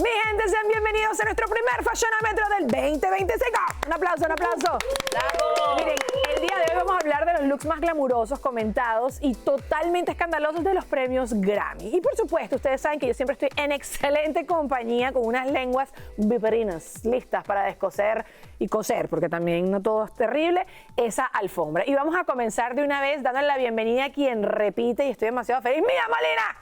Mi gente, sean bienvenidos a nuestro primer Fashionómetro del 2025. Un aplauso, un aplauso. ¡Bravo! Miren, el día de hoy vamos a hablar de los looks más glamurosos, comentados y totalmente escandalosos de los premios Grammy. Y por supuesto, ustedes saben que yo siempre estoy en excelente compañía con unas lenguas viperinas listas para descoser y coser, porque también no todo es terrible, esa alfombra. Y vamos a comenzar de una vez dándole la bienvenida a quien repite y estoy demasiado feliz. ¡Mía Molina!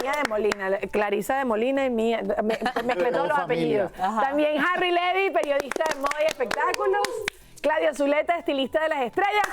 Mía de Molina, Clarisa de Molina y Mía, mezclé todos los apellidos. Ajá. También Harry Levy, periodista de moda y espectáculos. Claudia Zuleta, estilista de las estrellas.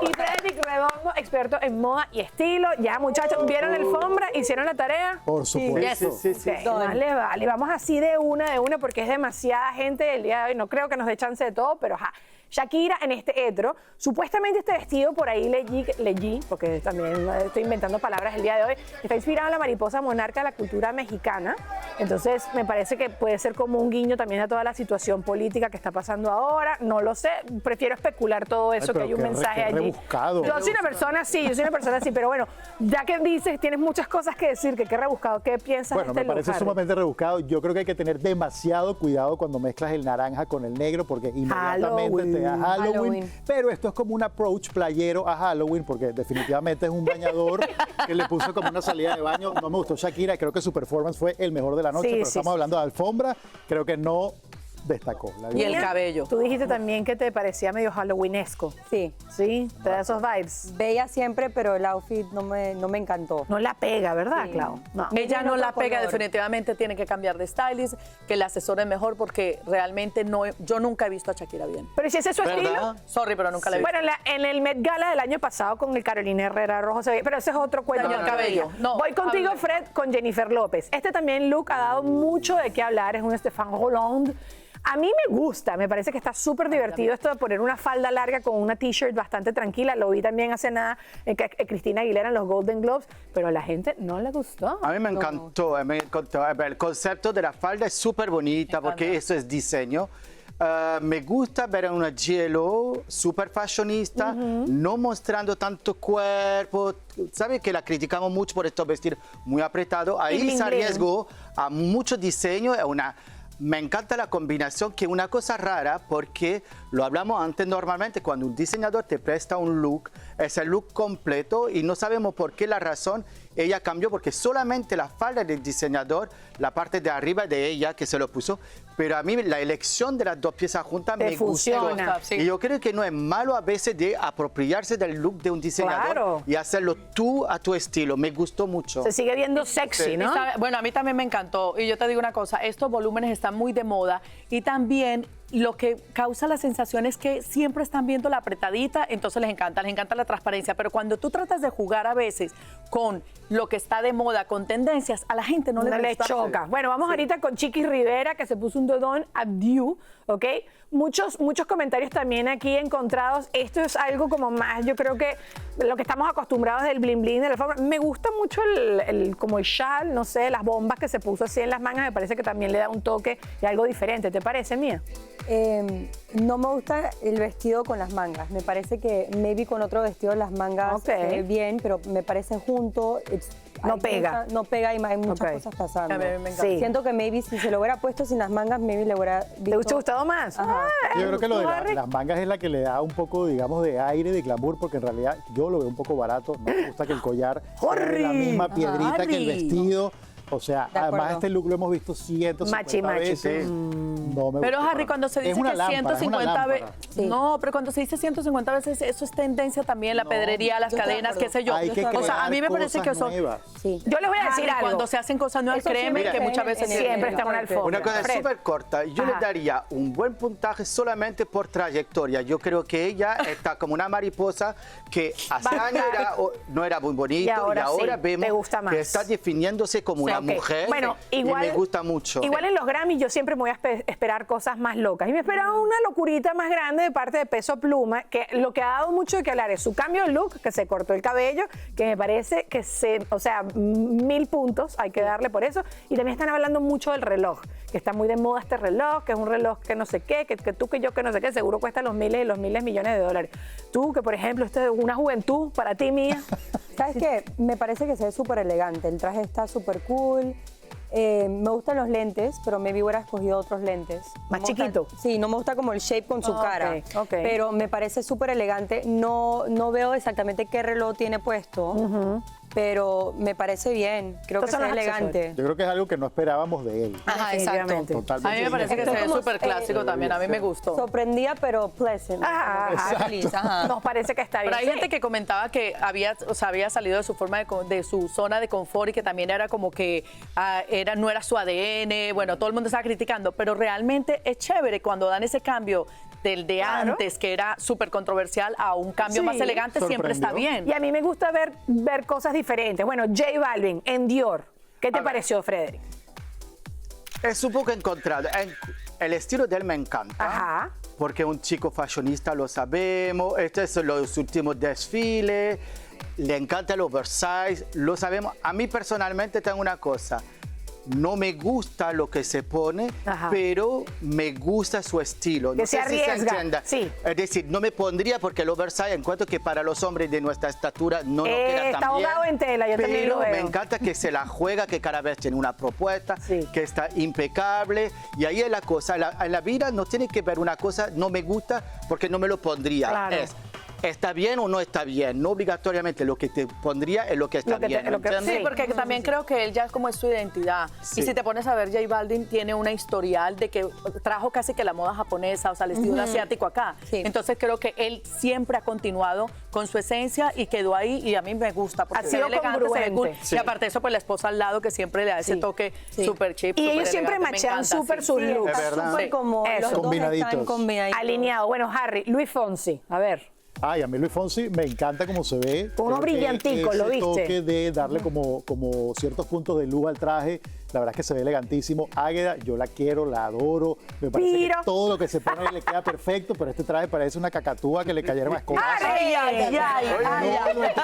Y Frederick Redondo, experto en moda y estilo. Ya, muchachos, ¿vieron la alfombra? ¿Hicieron la tarea? Por supuesto. Sí. Más le vale. Vamos así de una, porque es demasiada gente el día de hoy. No creo que nos dé chance de todo, pero ajá. Shakira en este hetero, supuestamente este vestido por ahí leí, porque también estoy inventando palabras el día de hoy, está inspirado en la mariposa monarca de la cultura mexicana. Entonces me parece que puede ser como un guiño también a toda la situación política que está pasando ahora. No lo sé, prefiero especular todo eso, que hay un mensaje allí. Rebuscado. Yo soy una persona así, pero bueno, ya que dices, tienes muchas cosas que decir, que qué rebuscado, ¿qué piensas de este me parece sumamente rebuscado. Yo creo que hay que tener demasiado cuidado cuando mezclas el naranja con el negro, porque inmediatamente te da Halloween. Pero esto es como un approach playero a Halloween, porque definitivamente es un bañador que le puso como una salida de baño. No me gustó Shakira, creo que su performance fue el mejor de la noche, pero estamos hablando de alfombra, creo que no destacó. Y el cabello. Tú dijiste también que te parecía medio halloweenesco. Sí. ¿Sí? ¿Te da esos vibes? Bella siempre, pero el outfit no me encantó. No la pega, ¿verdad, Sí. Clau? No. Ella no la pega, definitivamente tiene que cambiar de stylist, que la asesore mejor, porque realmente yo nunca he visto a Shakira bien. Pero si ese es su ¿verdad? estilo. Sorry, pero nunca la he visto. Bueno, en el Met Gala del año pasado con el Carolina Herrera rojo se veía, pero ese es otro cuento. No, el cabello. No, voy contigo, Fred, con Jennifer López. Este también look ha dado mucho de qué hablar, es un Stéphane Rolland. A mí me gusta, me parece que está súper divertido esto de poner una falda larga con una t-shirt bastante tranquila. Lo vi también hace nada Cristina Aguilera en los Golden Globes, pero a la gente no le gustó. A mí me encantó, El concepto de la falda es súper bonita porque eso es diseño. Me gusta ver a una GLO súper fashionista, no mostrando tanto cuerpo. ¿Sabes que la criticamos mucho por estos vestidos muy apretados? Ahí se arriesgó a mucho diseño, me encanta la combinación, que es una cosa rara, porque lo hablamos antes, normalmente cuando un diseñador te presta un look, es el look completo y no sabemos por qué la razón ella cambió, porque solamente la falda del diseñador, la parte de arriba de ella que se lo puso, pero a mí la elección de las dos piezas juntas me gustó. Sí. Y yo creo que no es malo a veces de apropiarse del look de un diseñador y hacerlo tú a tu estilo. Me gustó mucho. Se sigue viendo sexy, ¿no? Bueno, a mí también me encantó. Y yo te digo una cosa, estos volúmenes están muy de moda y también lo que causa la sensación es que siempre están viendo la apretadita, entonces les encanta la transparencia, pero cuando tú tratas de jugar a veces con lo que está de moda, con tendencias, a la gente no le choca. Bueno, vamos ahorita con Chiquis Rivera, que se puso un dodón adieu, ¿ok? Muchos comentarios también aquí encontrados. Esto es algo como más, yo creo que lo que estamos acostumbrados del bling bling de la forma. Me gusta mucho como el chal, no sé, las bombas que se puso así en las mangas, me parece que también le da un toque y algo diferente. ¿Te parece, Mía? No me gusta el vestido con las mangas. Me parece que maybe con otro vestido las mangas bien, pero me parece junto. No pega. No pega y hay muchas cosas pasando. A mí me encanta. Sí. Siento que maybe si se lo hubiera puesto sin las mangas, maybe le hubiera visto. ¿Te hubiera gustado más? Ajá. Yo creo que lo de las mangas es la que le da un poco, digamos, de aire, de glamour, porque en realidad yo lo veo un poco barato. No me gusta que el collar sea de la misma piedrita que el vestido. O sea, además este look lo hemos visto 150 veces. No me pero gustó. Harry, cuando se dice Es una que lámpara, 150 veces... Sí. No, pero cuando se dice 150 veces, eso es tendencia también, la pedrería, las cadenas, qué sé yo. Hay que O sea, a mí me parece que son... Sí. Yo les voy a decir algo. Cuando se hacen cosas nuevas, Eso créeme siempre que muchas veces... siempre está una alfombra. Una cosa Fred. súper corta. Yo le daría un buen puntaje solamente por trayectoria. Yo creo que ella está como una mariposa que hace años no era muy bonito y ahora sí, vemos te gusta más. que está definiéndose como una mujer. Bueno, igual, y me gusta mucho. Igual en los Grammys yo siempre me voy a esperar cosas más locas. Y me esperaba una locurita más grande de parte de Peso Pluma, que lo que ha dado mucho de que hablar es su cambio de look, que se cortó el cabello, que me parece que o sea, 1000 puntos hay que darle por eso. Y también están hablando mucho del reloj, que está muy de moda este reloj, que es un reloj que no sé qué, que tú, que yo, que no sé qué, seguro cuesta los miles y los miles millones de dólares. Tú, que por ejemplo, esto es una juventud para ti, Mía. ¿Sabes qué? Me parece que se ve súper elegante. El traje está súper cool. Me gustan los lentes, pero maybe hubiera escogido otros lentes. Más chiquito. Sí, no me gusta como el shape con su cara. Ok. Pero me parece súper elegante. No veo exactamente qué reloj tiene puesto, pero me parece bien. Creo que se ve elegante. Yo creo que es algo que no esperábamos de él. Ajá, exacto. Totalmente. A mí me parece que se ve súper clásico también. A mí me gustó. Sorprendía, pero pleasant. Feliz, ajá. Nos parece que está bien. Pero hay Sí. gente que comentaba que había salido de su forma de su zona de confort y que también era como que no era su ADN. Bueno, todo el mundo estaba criticando, pero realmente es chévere cuando dan ese cambio del de antes, que era súper controversial, a un cambio más elegante, siempre está bien. Y a mí me gusta ver cosas diferentes. Bueno, J Balvin en Dior. ¿Qué te pareció, Frederick? Es un poco encontrado. El estilo de él me encanta. Ajá. Porque es un chico fashionista, lo sabemos. Estos son los últimos desfiles. Le encanta el oversize, lo sabemos. A mí personalmente tengo una cosa. No me gusta lo que se pone, pero me gusta su estilo. Que no se sé arriesga. Si se entienda. Sí. Es decir, no me pondría porque el oversize encuentro que para los hombres de nuestra estatura no nos queda tan bien. Está ahogado en tela, yo también lo veo. Me encanta que se la juega, que cada vez tiene una propuesta, que está impecable. Y ahí es la cosa. En la vida no tiene que ver una cosa, no me gusta porque no me lo pondría. Claro. ¿Está bien o no está bien? No obligatoriamente lo que te pondría es lo que está bien. Sí, porque también creo que él ya como es su identidad. Sí. Y si te pones a ver, J Balvin tiene una historial de que trajo casi que la moda japonesa, o sea, el estilo asiático acá. Sí. Entonces creo que él siempre ha continuado con su esencia y quedó ahí y a mí me gusta porque Ha se ve sido elegante, se ve cool. congruente. Y aparte de eso, pues la esposa al lado que siempre le da ese toque súper chip, Y ellos súper siempre elegante, me machean encanta, súper sí. sus looks. Es verdad. Súper como Eso. los dos Combinaditos. están combinaditos. Alineado. Bueno, Harry, Luis Fonsi, a ver. Ay, a mí Luis Fonsi me encanta cómo se ve. Con unos Creo que brillanticos, ¿lo ese viste? toque de darle como ciertos puntos de luz al traje, la verdad es que se ve elegantísimo. Águeda, yo la quiero, la adoro. Me parece Piro. que todo lo que se pone le queda perfecto, pero este traje parece una cacatúa que le cayeron a escobazos.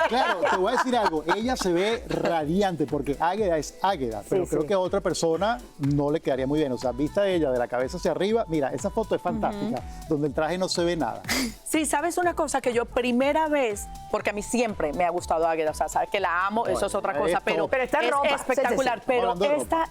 Claro, te voy a decir algo. Ella se ve radiante porque Águeda es Águeda, pero creo que a otra persona no le quedaría muy bien. O sea, vista ella de la cabeza hacia arriba, mira, esa foto es fantástica, donde el traje no se ve nada. Sí, ¿sabes una cosa? Que yo primera vez, porque a mí siempre me ha gustado Águeda, o sea, sabes que la amo, eso es otra cosa, pero esta es ropa, espectacular. sí. Pero Hablando de ropa.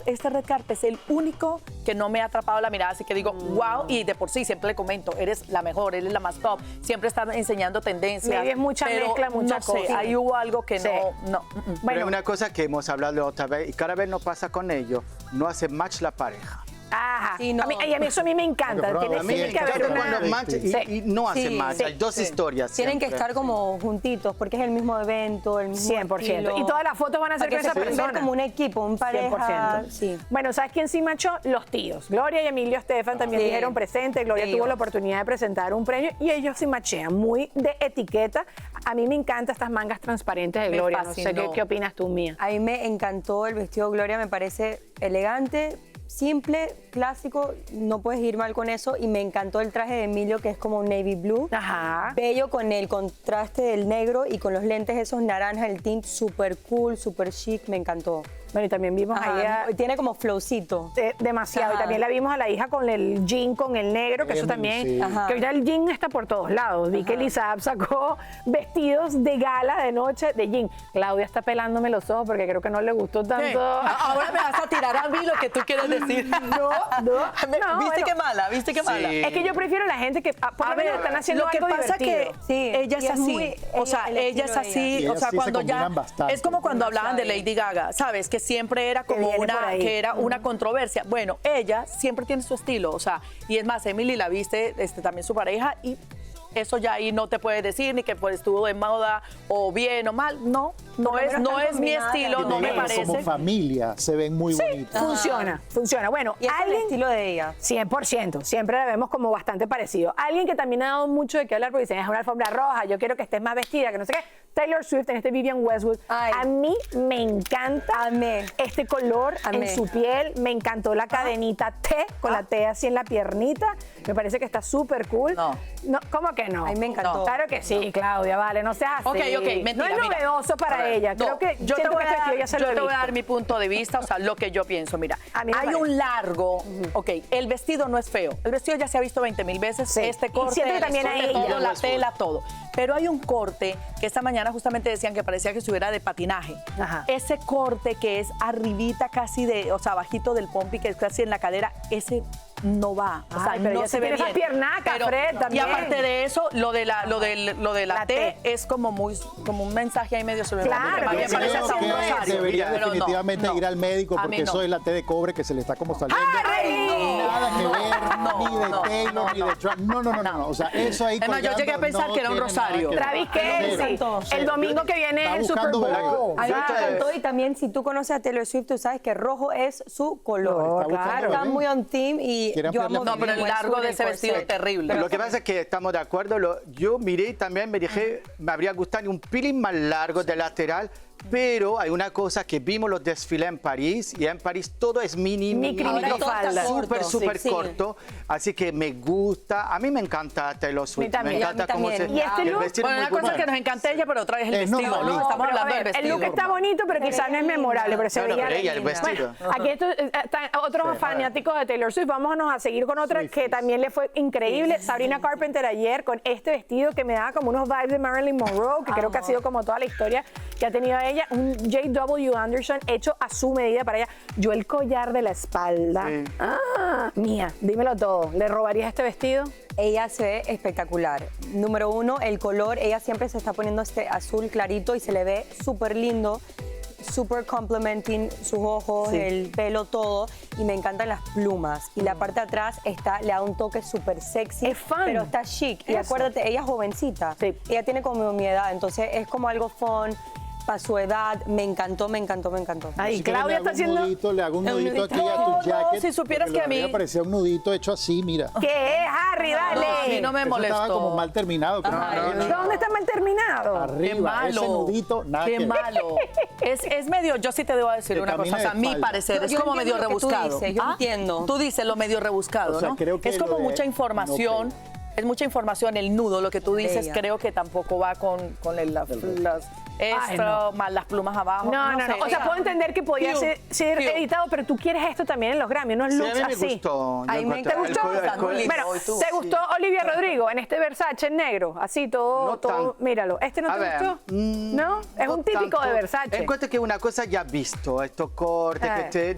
este red carpet es el único que no me ha atrapado la mirada, así que digo, wow, y de por sí siempre le comento, eres la mejor, eres la más top, siempre estás enseñando tendencias. Maybe es mucha pero mezcla, mucha no sé, cosa. ahí hubo algo que no. Pero hay una cosa que hemos hablado otra vez y cada vez nos pasa con ellos, no hace match la pareja. Ajá. Sí, no. Y a mí eso a mí me encanta. Pero, Tiene, a mí tiene me que haber encanta una... cuando match y no hace Sí, match, sí, hay dos historias. Tienen que siempre. estar como juntitos porque es el mismo evento, el mismo 100%. estilo. Y todas las fotos van a ser Para con que esa se puedan ver persona. como un equipo, un pareja. 100%. Sí. Bueno, ¿sabes quién sí machó? Los tíos. Gloria y Emilio Estefan también Sí. dijeron presente. Gloria Ellos. tuvo la oportunidad de presentar un premio y ellos sí machean. Muy de etiqueta. A mí me encantan estas mangas transparentes de Me Gloria. No sé fascinó. qué opinas tú, Mía. A mí me encantó el vestido Gloria, me parece elegante, simple, clásico, no puedes ir mal con eso. Y me encantó el traje de Emilio, que es como un navy blue. Ajá. Bello con el contraste del negro y con los lentes esos naranjas, el tint súper cool, súper chic, me encantó. Bueno, y también vimos ahí a... Tiene como flowcito. demasiado. Ajá. Y también la vimos a la hija con el jean, con el negro, que eso Emily, también... sí. Ajá. Que ahorita el jean está por todos lados. Vi que Elizabeth sacó vestidos de gala de noche de jean. Claudia está pelándome los ojos porque creo que no le gustó tanto... Ahora me vas a tirar a mí lo que tú quieres decir. No. ¿Viste bueno. qué mala? ¿Viste qué mala? Sí. Es que yo prefiero la gente que por A lo menos ver, están haciendo lo que algo pasa divertido. que Sí, ella y es es así, muy- o sea, el ella estilo es de así, ella. o sea, Y ellas sí se cuando ya combinan bastante. es como cuando hablaban de Demasiado Lady Gaga, ¿sabes? Que siempre era como viene por ahí. que era una controversia. Bueno, ella siempre tiene su estilo, o sea, y es más, Emily la viste, también su pareja y eso ya ahí no te puede decir ni que pues estuvo de moda o bien o mal, no lo menos no están es mi combinadas estilo, las no dos. me Como parece. familia se ven muy bonitos. Funciona. Bueno, Y es el alguien... estilo de ella. 100%, siempre la vemos como bastante parecido. Alguien que también ha dado mucho de qué hablar porque dicen, es una alfombra roja, yo quiero que estés más vestida, que no sé qué. Taylor Swift en este Vivienne Westwood. Ay. A mí me encanta Amé. este color Amé. en su piel. Me encantó la cadenita T, con la T así en la piernita. Me parece que está súper cool. No. ¿Cómo que no? A mí me encantó. Claro que sí, Claudia, vale, no seas así. Ok, mentira, no es mira. novedoso para A ver, ella. no, Creo que yo te siento voy que a este dar, vestido ya se lo he yo te voy a visto. dar mi punto de vista, o sea, lo que yo pienso. Mira, A mí me hay parece. un largo, ok, el vestido no es feo, el vestido ya se ha visto 20,000 veces, Sí, este y corte, siento que el también a escote, ella. todo, la tela, todo. Pero hay un corte que esta mañana semana justamente decían que parecía que estuviera de patinaje. Ajá. Ese corte que es arribita casi de, o sea, bajito del pompi, que es casi en la cadera, ese no va. O sea, Ay, pero no ella se sí ve tiene bien. esas piernacas, Pero- Fred, Y también. aparte de eso, lo de la La T T. es como un mensaje ahí medio sobre Claro, más bien yo parece creo hasta un que rosario. debería Pero no, definitivamente no. ir al médico A porque mí no. eso es la T de cobre que se le está como saliendo. ¡Ay! Nada que ver, No, ni de no, Taylor, ni de Trump. No. O sea, eso ahí. Además, yo llegué a colgando pensar no que era un tiene nada rosario. que ver. Travis Cero. Kelce. El domingo que viene Está es el Super buscando Bowl. bebé. A mí Yo me te- encantó y también si tú conoces a Taylor Swift, tú sabes que rojo es su color. No, Está buscando claro. Está bebé. muy on team y Quiere yo ampliar amo la No, pero el Vivienne largo Westwood de en ese vestido corset. terrible. Lo que pasa es que estamos de acuerdo. Yo miré y también me dije, me habría gustado un pelín más largo de lateral, pero hay una cosa que vimos los desfiles en París y en París todo es mini, Microfalda. súper Sí. corto. Así que me gusta. A mí me encanta Taylor Swift. también, Me a encanta mí también. cómo se. Y este el look- vestido Bueno, es una muy cosa bueno. que nos encanta ella, pero otra vez el No, vestido, ¿no? no, Estamos Pero, hablando del a ver, vestido. el look está bonito, pero quizás no es memorable, pero se Bueno, veía... pero ella, el vestido. Bueno, aquí están otros fanáticos de Taylor Swift. Vámonos a seguir con otra que también le fue increíble. Sabrina Carpenter ayer con este vestido que me daba como unos vibes de Marilyn Monroe, que creo que ha sido como toda la historia que ha tenido ella. Un J.W. Anderson hecho a su medida para ella. Yo el collar de la espalda. Sí. Mía, dímelo todo. ¿Le robarías este vestido? Ella se ve espectacular. Número uno, el color. Ella siempre se está poniendo este azul clarito y se le ve súper lindo, súper complementing sus ojos, Sí. el pelo, todo. Y me encantan las plumas. Y la parte de atrás le da un toque súper sexy. Es fun. Pero está chic. Y Eso. acuérdate, ella es jovencita. Sí. Ella tiene como mi edad. Entonces es como algo fun. Para su edad, me encantó. Ay, Si quieres, Claudia está haciendo... le hago un nudito aquí a No, tu jacket. si supieras porque que a mí- me parecía un nudito hecho así, mira. ¿Qué es, Harry? Dale. a mí no me Eso molestó. estaba como mal terminado. creo. ¿Dónde está mal terminado? Arriba, Qué malo. ese nudito, nada Qué que ver. malo. Es medio, yo sí te debo decir Que una cosa, camine o sea, de a mi espalda. parecer, es Yo como medio entiendo lo que tú rebuscado. dices, yo entiendo. Tú dices lo medio rebuscado, O sea, ¿no? creo que Es lo como de- mucha información. no Es mucha información, el nudo, lo que tú dices, Bella. creo que tampoco va con esto, no. más las plumas abajo. No. sé, O sea, puedo entender que podía Piu, ser piu. editado, pero tú quieres esto también en los Grammy, unos Sí, a looks mí me así. gustó. Ay, me ¿Te gustó? color. Bueno, ¿Y tú? ¿te gustó Olivia Rodrigo en este Versace en negro? Así todo, No todo, tan- míralo. ¿Este no A te ver, gustó? ¿No? Es no un típico tanto. de Versace. Encuentro que es una cosa ya visto, estos cortes,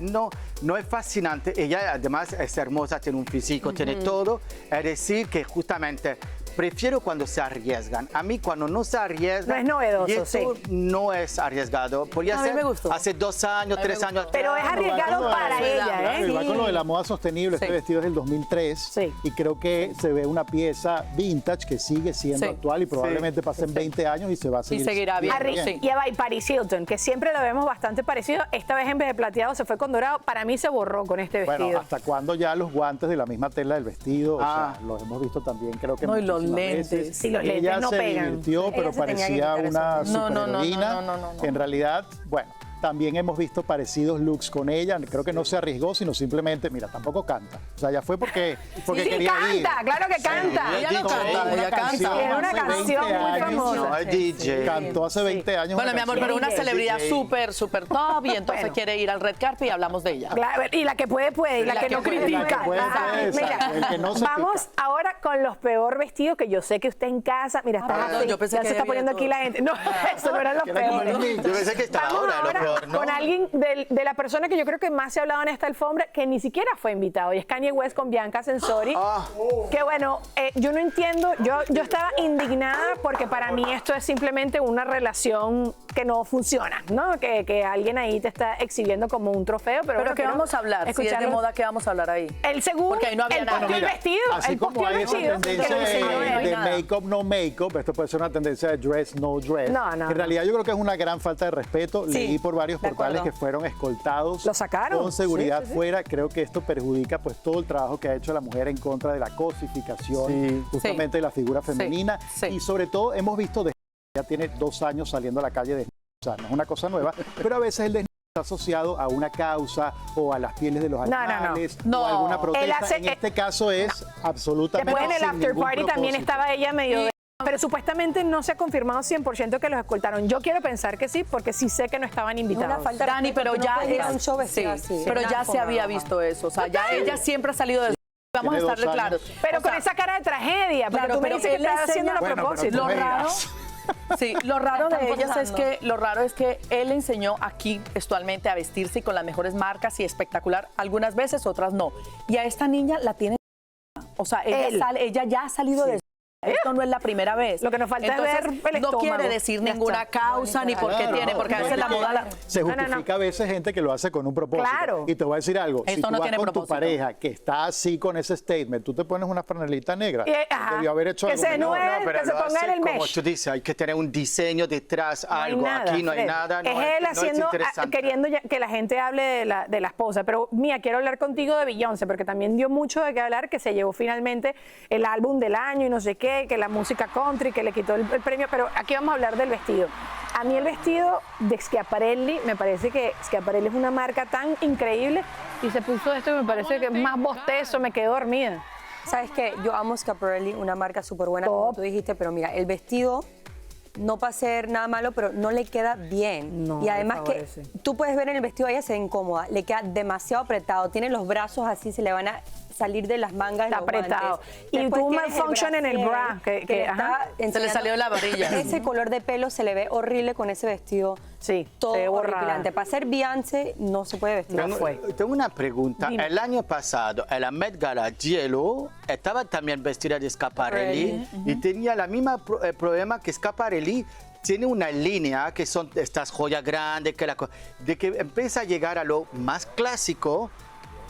no es fascinante. Ella además es hermosa, tiene un físico, tiene todo. Es decir, que justamente prefiero cuando se arriesgan. A mí cuando no se arriesgan... No es novedoso, y esto sí. no es arriesgado. Podría A mí ser me gustó. hace 2 años, 3 años. Pero es Bueno, va arriesgado con lo de- para ella, Claro, ¿eh? y va con lo de la moda sostenible. Este Sí. vestido es del 2003 Sí. y creo que se ve una pieza vintage que sigue siendo Sí. actual y probablemente pasen 20 años y se va a seguir. seguirá bien. Harry, Sí. y a Paris Hilton, que siempre lo vemos bastante parecido. Esta vez en vez de plateado se fue con dorado. Para mí se borró con este vestido. Bueno, ¿hasta cuándo ya los guantes de la misma tela del vestido? O Ah. sea, los hemos visto también, creo que No, y los muchísimas lentes. veces. Sí, los lentes Ella no se pegan. divirtió, Ella pero se tenía que parecía quitar una eso. No, no, no, superheroína. no. En realidad, bueno, también hemos visto parecidos looks con ella. Creo que no se arriesgó, sino simplemente, mira, tampoco canta. O sea, ya fue porque Sí, quería ir. canta, claro que canta. Ella no Cantó canta, una ella canta. canción Era una hace canción 20 muy años. famosa. No, es DJ. Cantó hace 20 años. Bueno, una mi amor, canción. pero una DJ. celebridad DJ. súper top y entonces Bueno. quiere ir al red carpet y hablamos de ella. Claro, y la que puede, puede, y la, que, no critica. La que puede, Ajá, puede, mira, exacto. El que no se vamos pica. ahora con los peor vestidos que yo sé que usted en casa, mira, está perdón, así, yo pensé ya que se está había poniendo aquí todo. la gente. No, eso no eran los Que era como peores. los niños. Yo pensé que estaba Vamos ahora, lo peor, ¿no? con alguien de la persona que yo creo que más se ha hablado en esta alfombra, que ni siquiera fue invitado, y es Kanye West con Bianca Censori. Ah. Que bueno, yo no entiendo, yo estaba indignada porque para mí esto es simplemente una relación que no funciona, ¿no? Que alguien ahí te está exhibiendo como un trofeo, pero, Pero bueno, ¿qué quiero vamos a hablar? Si es de escucharlo. moda, ¿qué vamos a hablar ahí? El segundo, Porque ahí no había el nada. posteó el Mira, vestido, así el como posteó el hay esa vestido, que tendencia lo enseñó no él. hay de nada. make-up, no make-up, esto puede ser una tendencia de dress, no dress. No, no, En realidad yo creo que es una gran falta de respeto. Sí, Leí por varios de portales acuerdo. que fueron escoltados. Lo sacaron. Con seguridad Sí, sí, sí. fuera. Creo que esto perjudica pues todo el trabajo que ha hecho la mujer en contra de la cosificación Sí. justamente de la figura femenina. sí. Y sobre todo hemos visto ya tiene 2 años saliendo a la calle desnuda. O sea, no es una cosa nueva, pero a veces el desnudo está asociado a una causa o a las pieles de los no. animales No. o a alguna Él protesta. hace- en este caso es absolutamente Después en el sin after ningún party también propósito. estaba ella medio... Pero supuestamente no se ha confirmado 100% que los escoltaron. Yo quiero pensar que sí, porque sí sé que no estaban invitados. Una falta de Dani, respeto, pero tú no ya puedes ir a un show vestido así. pero ya Una se había forma. visto eso, o sea, ya ella siempre ha salido de vamos a Tiene estar 2 años. claros. Pero O con sea, esa cara de tragedia, porque claro, tú me pero dices que él estás enseña- haciendo a Bueno, pero propósito. tú Lo me raro, dirás. Sí, lo raro La de están ellas es forzando. que lo raro es que él enseñó aquí textualmente a vestirse y con las mejores marcas y espectacular, algunas veces, otras no. Y a esta niña la tiene, o sea, ella ya ha salido de esto no es la primera vez. Lo que nos falta es ver el no estómago. quiere decir Ya ninguna está. causa ni por qué Claro, tiene, porque a no, veces es la que moda se justifica a veces gente que lo hace con un propósito. Claro. Y te voy a decir algo, si Esto tú no vas tiene con tu propósito. pareja que está así con ese statement, tú te pones una franelita negra. Ajá. Debió haber hecho Que algo se menor. nue- No, pero que se lo ponga hace en el como mesh. tú dices, hay que tener un diseño detrás, No hay algo. nada, Aquí no hay Fred. nada. Es no él no haciendo, interesante. queriendo que la gente hable de la esposa. Pero, Mía, quiero hablar contigo de Beyoncé, porque también dio mucho de qué hablar, que se llevó finalmente el álbum del año y no sé qué, que la música country, que le quitó el premio. Pero aquí vamos a hablar del vestido. A mí el vestido de Schiaparelli, me parece que Schiaparelli es una marca tan increíble, y se puso esto y me parece que es más bostezo, me quedé dormida. ¿Sabes qué? Yo amo Schiaparelli, una marca súper buena, como Top. tú dijiste, pero mira, el vestido no para ser nada malo, pero no le queda bien. No, y le además que favorece. tú puedes ver en el vestido, ella se ve incómoda, le queda demasiado apretado, tiene los brazos así, se le van a salir de las mangas Está los guantes. apretado. Y Después tuvo un tienes malfunction en el brasier, bra, que le ajá. está Se le enseñando- salió la varilla. Ese color de pelo se le ve horrible con ese vestido. Sí, todo se ve borrada. horripilante. Para ser Beyoncé no se puede vestir. Tengo una pregunta. Dime. El año pasado, en la Met Gala, J.Lo estaba también vestida de Schiaparelli y tenía la misma problema que Schiaparelli. Tiene una línea que son estas joyas grandes, de que empieza a llegar a lo más clásico,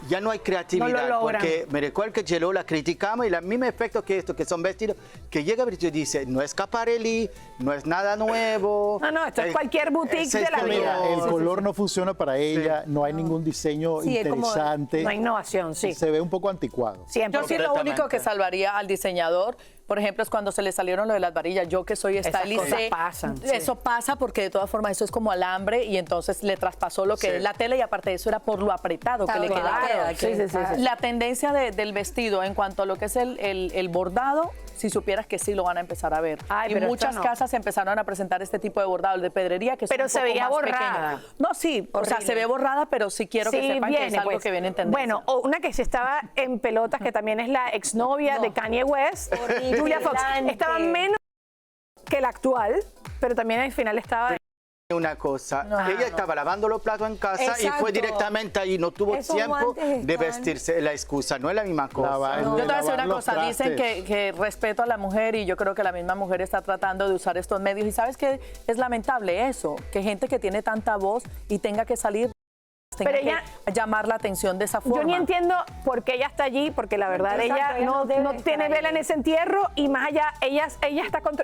ya no hay creatividad. No lo logran. Porque me recuerdo que J.Lo la criticamos y el mismo efecto que esto, que son vestidos, que llega y dice, no es Schiaparelli, no es nada nuevo. No, esto es cualquier boutique es de la esto, vida. Mira, el Sí, color no funciona para ella, no hay ningún diseño Sí, es como- interesante. No hay innovación, sí. Se ve un poco anticuado. Siempre. Yo sí lo único Completamente. que salvaría al diseñador, por ejemplo, es cuando se le salieron lo de las varillas. Yo que soy Esas stylist, cosas sé, pasan, sí. eso pasa porque de todas formas eso es como alambre y entonces le traspasó lo que Sí. es la tela y aparte de eso era por lo apretado que le Claro, quedaba. claro, sí, sí, sí, sí. La tendencia del vestido en cuanto a lo que es el bordado, si supieras que sí lo van a empezar a ver. Ay, y pero muchas esto no. casas empezaron a presentar este tipo de bordado, el de pedrería, que es Pero un se poco veía más borrada. pequeño. No, sí, o sea, Horrible. se ve borrada, pero sí quiero que Sí, sepan que es viene, algo pues. que viene en tendencia. Bueno, o una que sí estaba en pelotas, que también es la exnovia de Kanye West, Horrible. Julia Fox. Estaba menos que la actual, pero también al final estaba... Una cosa, ella estaba lavando los platos en casa y Exacto. fue directamente ahí, no tuvo Esos tiempo guantes de están- vestirse. La excusa no es la misma cosa. Lavar- Yo te voy a decir lavar una los cosa, dicen trastes. que respeto a la mujer y yo creo que la misma mujer está tratando de usar estos medios y sabes que es lamentable eso, que gente que tiene tanta voz y tenga que salir, tenga Pero que ella- llamar la atención de esa forma. Yo ni entiendo por qué ella está allí, porque la verdad Exacto, ella ella no, no debe no estar tiene ahí. vela en ese entierro y más allá, ella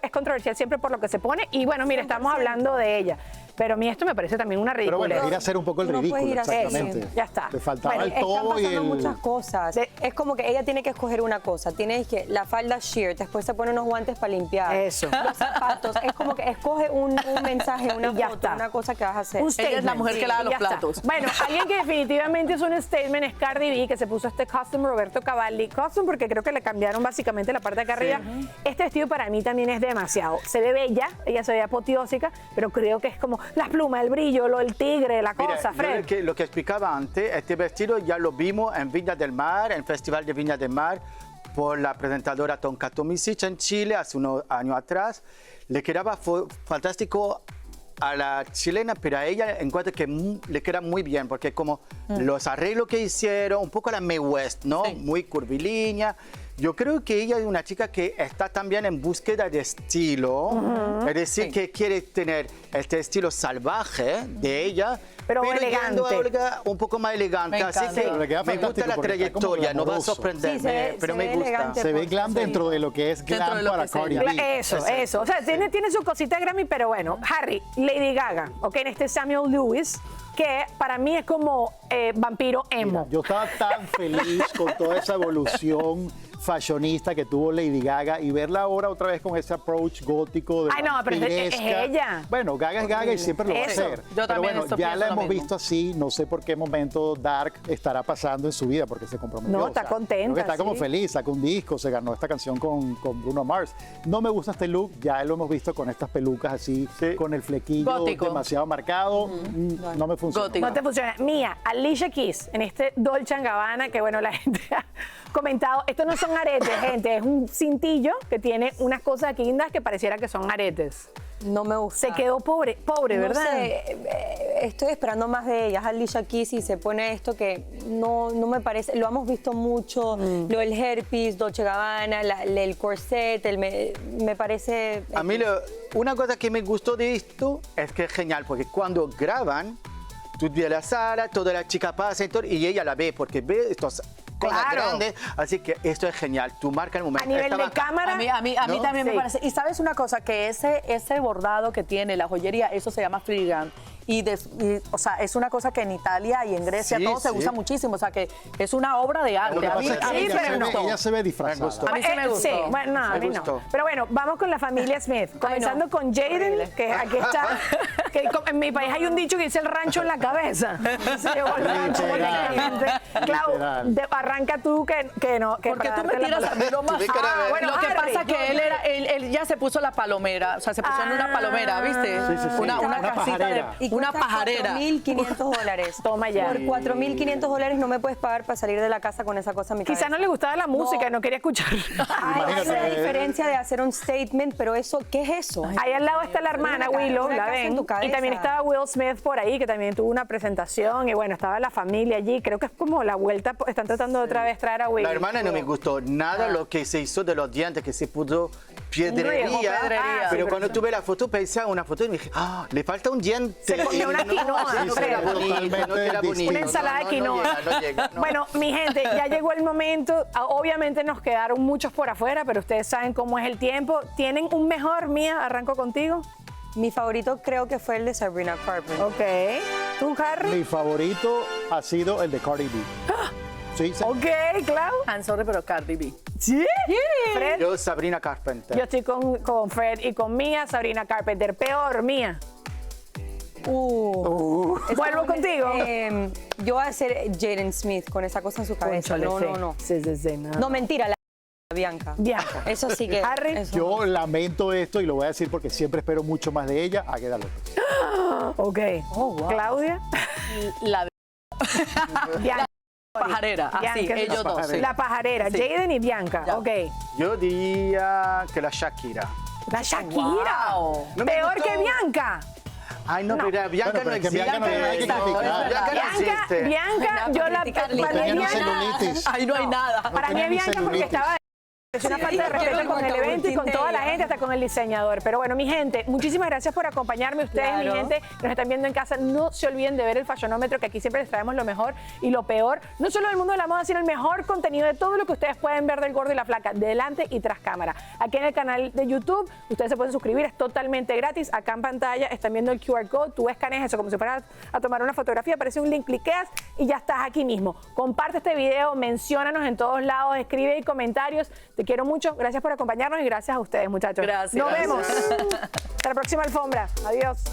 es controversial siempre por lo que se pone y bueno, mire, estamos hablando de ella. Pero a mí esto me parece también una Pero bueno, ridícula. ir a hacer un poco el Tú no puedes ridículo, ir así. exactamente. Ya está. Le faltaba Bueno, el todo y Están pasando el... muchas cosas. Es como que ella tiene que escoger una cosa. Tiene que la falda sheer, después se pone unos guantes para limpiar. Eso. Los zapatos. Es como que escoge un mensaje, una Y ya foto, está. una cosa que vas a hacer. Un Ella es la statement. mujer que lava y los ya está. platos. Bueno, alguien que definitivamente es un statement es Cardi B, que se puso este costume Roberto Cavalli. Costume porque creo que le cambiaron básicamente la parte de acá arriba. Este vestido para mí también es demasiado. Se ve bella, ella se ve apoteósica, pero creo que es como las plumas, el brillo, el tigre, la Mira, cosa, yo Fred. lo que explicaba antes, este vestido ya lo vimos en Viña del Mar, en el Festival de Viña del Mar, por la presentadora Tonka Tomisic en Chile hace unos años atrás. Le quedaba fantástico a la chilena, pero a ella encuentro que le queda muy bien, porque como los arreglos que hicieron, un poco la Mae West, ¿no? Sí. Muy curvilínea. Yo creo que ella es una chica que está también en búsqueda de estilo, es decir, Sí. que quiere tener este estilo salvaje de ella, Pero yendo elegante. a algo un poco más elegante. Me Así encanta. que Pero le queda me gusta fantástico la porque está como trayectoria, no va a glamoroso. sorprenderme, Sí, se ve- pero se me ve gusta. elegante. Se ve por glam sí. dentro de lo que es Dentro glam de lo para que sea. Cardi B. Eso. O sea, tiene su cosita de Grammy, pero bueno. Harry, Lady Gaga, ok, en este Samuel Lewis, que para mí es como vampiro emo. Mira, yo estaba tan feliz con toda esa evolución fashionista que tuvo Lady Gaga y verla ahora otra vez con ese approach gótico de Ay, no, pero es vampiresca. ella. Bueno, Gaga es Gaga y siempre lo va a Eso. hacer. Yo Pero también bueno, esto ya pienso la lo hemos mismo. visto así, no sé por qué momento Dark estará pasando en su vida porque se comprometió. No, está contenta, creo que está como sí. feliz, sacó un disco, se ganó esta canción con Bruno Mars. No me gusta este look, ya lo hemos visto con estas pelucas así, Sí. con el flequillo Gótico. demasiado marcado. No me funciona. Gótico. No te funciona. Mía, Alicia Keys, en este Dolce & Gabbana, que bueno, la gente ha comentado, estos no son son aretes, gente. Es un cintillo que tiene unas cosas aquí lindas que pareciera que son aretes. No me gusta. Se quedó pobre, No ¿verdad? sé, estoy esperando más de ella. Alicia Keys y se pone esto que no me parece, lo hemos visto mucho, lo del herpes, Dolce Gabbana, el corset, me parece... A mí una cosa que me gustó de esto es que es genial, porque cuando graban, tú ves la sala, toda la chica pasa y ella la ve, porque ve estos cosas Claro. grandes, así que esto es genial, tú marcas el momento. A nivel de Estaba- cámara. A mí ¿No? también me Sí. parece. Y sabes una cosa, que ese bordado que tiene la joyería, eso se llama filigrana. O sea, es una cosa que en Italia y en Grecia Sí, todo se sí. usa muchísimo. O sea, que es una obra de Lo arte. que A mí, pasa es que a mí ella, sí se me ve, gustó. ella se ve disfrazada. gustó. A mí sí me gustó. Sí, bueno, no, a Me mí no. gustó. Pero bueno, vamos con la familia Smith. Comenzando con Jaden, que aquí está. Que en mi país hay un dicho que dice el rancho en la cabeza. Se llevó el rancho prácticamente. Clau, Literal. arranca tú que no. Que Porque para tú me darte la tiras a palabra. mí lo más. Tuve que ir a ver. bueno, lo que Harry, pasa que él ya se puso la palomera, o sea, se puso en una palomera, ¿viste? Sí, sí, sí. Una Una casita pajarera. de una pajarera. $4.500. Toma ya. Por $4.500 no me puedes pagar para salir de la casa con esa cosa en mi cabeza. Quizás no le gustaba la música No. y no quería escuchar. Hay Imagínate. una diferencia de hacer un statement, pero eso, ¿qué es eso? Ahí al lado está la hermana Una Willow, casa la en ven. tu Y cabeza. también estaba Will Smith por ahí, que también tuvo una presentación. Y bueno, estaba la familia allí. Creo que es como la vuelta. Están tratando de otra vez traer a Will. La hermana no me gustó nada lo que se hizo de los dientes, que se puso piedrería. pedrería. Pero Sí, cuando tuve la foto, pensé en una foto y me dije, le falta un diente. Se comió una quinoa, No, no queda creo. bonito, no queda Totalmente bonito. Una ensalada de No, quinoa. no llega, no. Bueno, mi gente, ya llegó el momento. Obviamente nos quedaron muchos por afuera, pero ustedes saben cómo es el tiempo. ¿Tienen un mejor, Mía? Arranco contigo. Mi favorito creo que fue el de Sabrina Carpenter. Ok. ¿Tú, Harry? Mi favorito ha sido el de Cardi B. Sí, sí. Ok, Clau. I'm sorry, pero Cardi B. ¿Sí? Fred. Yo, Sabrina Carpenter. Yo estoy con Fred y con Mía, Sabrina Carpenter. Peor, Mía. Vuelvo contigo. Yo voy a ser Jaden Smith con esa cosa en su cabeza. Cónchale, No. Sí, sí, sí. No, mentira, la Bianca. Bianca. Eso sí que... Harry. eso Yo no. lamento esto y lo voy a decir porque siempre espero mucho más de ella. Águeda López. Ok. Claudia. La Bianca. pajarera, así, Bianca. ellos dos. sí. La pajarera. Sí. Jaden y Bianca. Ya. Ok. Yo diría que la Shakira. La Shakira. Wow. No me Peor gustó. que Bianca. Ay, no, pero Bianca Bueno, pero no es que existe. Bianca no hay nada que criticar. Bianca no Bianca, existe. Bianca, yo la criticarle. para mí Tenía Bianca- celulitis. Ahí no hay nada. Para mí tenía es ni Bianca porque celulitis. estaba. Es una falta de respeto con el evento y con toda la gente, hasta con el diseñador. Pero bueno, mi gente, muchísimas gracias por acompañarme. Ustedes, mi Claro. gente, que nos están viendo en casa, no se olviden de ver el Fashionómetro, que aquí siempre les traemos lo mejor y lo peor, no solo del mundo de la moda, sino el mejor contenido de todo lo que ustedes pueden ver del Gordo y la Flaca, delante y tras cámara. Aquí en el canal de YouTube, ustedes se pueden suscribir, es totalmente gratis. Acá en pantalla están viendo el QR code, tú escaneas eso como si fueras a tomar una fotografía, aparece un link, cliqueas y ya estás aquí mismo. Comparte este video, menciónanos en todos lados, escribe ahí comentarios. Te quiero mucho, gracias por acompañarnos y gracias a ustedes, muchachos. Gracias. Nos vemos. Hasta la próxima alfombra. Adiós.